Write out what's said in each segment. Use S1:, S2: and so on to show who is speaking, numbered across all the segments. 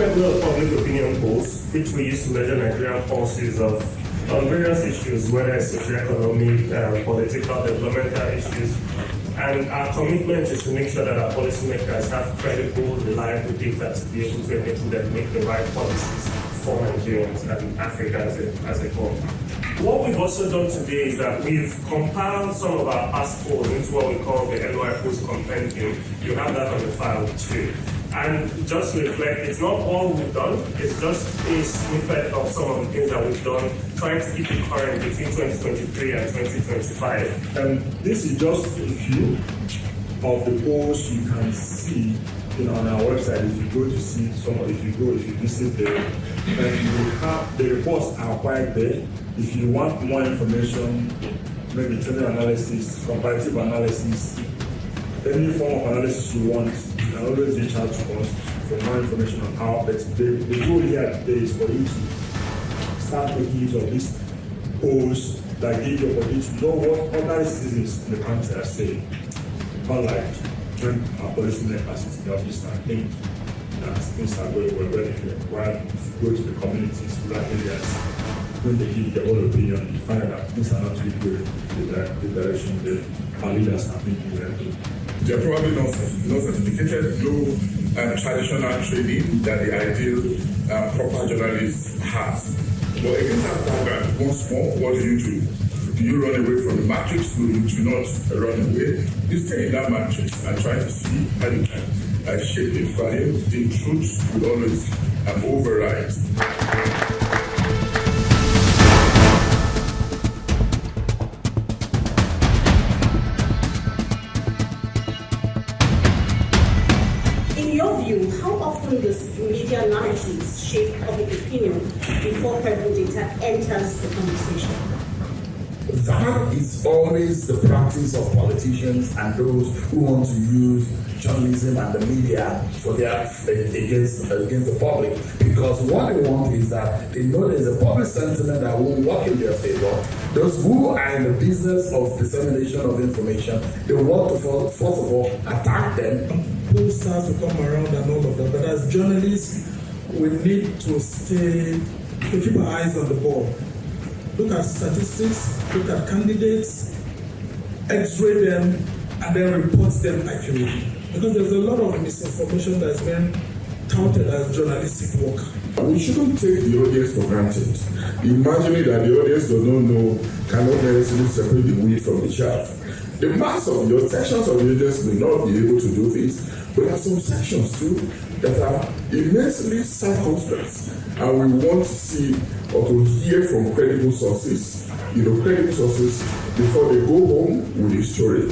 S1: regular public opinion polls, which we use to measure Nigerian policies on various issues, whether it's socioeconomic, political, developmental issues. And our commitment is to make sure that our policymakers have credible, reliable data to be able to enable them make the right policies for Nigerians and Africa as a whole. What we've also done today is that we've compiled some of our past polls into what we call the NOIPolls compendium. You have that on the file too. And just to reflect, it's not all we've done, it's just a snippet of some of the things that we've done, trying to keep it current between 2023 and 2025.
S2: And this is just a few of the polls you can see on our website. If you go to see some, if you visit there, and you have the reports are quite there. If you want more information, maybe technical analysis, comparative analysis, any form of analysis you want, you can always reach out to us for more information on how. But the goal here today is for you to start making use of these polls that give you opportunity to know what other citizens in the country are saying. Unlike when our policymakers is in the office and think that things are going well, while if you go to the communities, rural areas, when they give their own opinion, you find that things are not really going in the direction that our leaders are thinking they are doing.
S3: They are probably not certificated, no traditional training that the ideal proper journalist has. But against that background, once more, what do? Do you run away from the matrix? No, you do not run away. You stay in that matrix and try to see how you can shape the value. The truth will always override.
S4: In your view, how often does media narratives shape public opinion before credible data enters the conversation?
S5: That is always the practice of politicians and those who want to use journalism and the media for their against the public, because what they want is that they know there's a public sentiment that won't work in their favor. Those who are in the business of dissemination of information, they want to first of all attack them.
S6: Who starts to come around and all of that, but as journalists, we need to keep our eyes on the ball. Look at statistics, look at candidates, x-ray them, and then report them accurately. Because there's a lot of misinformation that's been touted as journalistic work.
S3: We shouldn't take the audience for granted. Imagining that the audience does not know, cannot necessarily separate the wheat from the chaff. The mass of your sections of the audience may not be able to do this, but there are some sections too that are immensely circumspect, and we want to see or to hear from credible sources, credible sources before they go home with the story.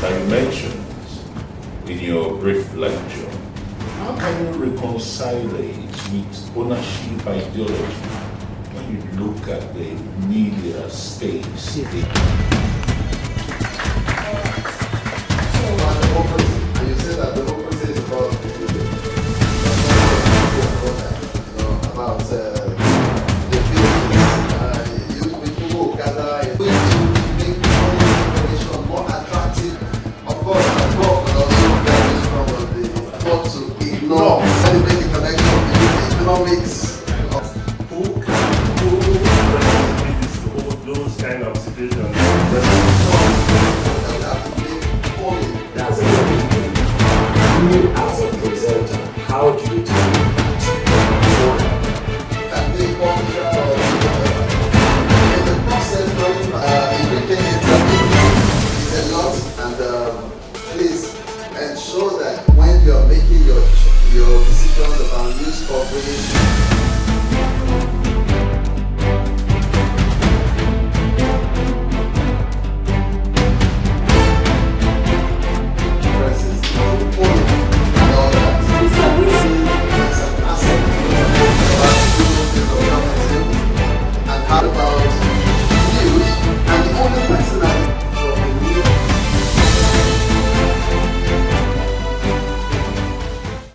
S7: Dimensions in your brief lecture. How can you reconcile it with ownership ideology when you look at the media space?
S8: So about democracy, and you say that democracy is about the people who gather to make information more attractive. Of course, the book also varies from what to ignore. So you make a connection between economics.
S1: Those kind of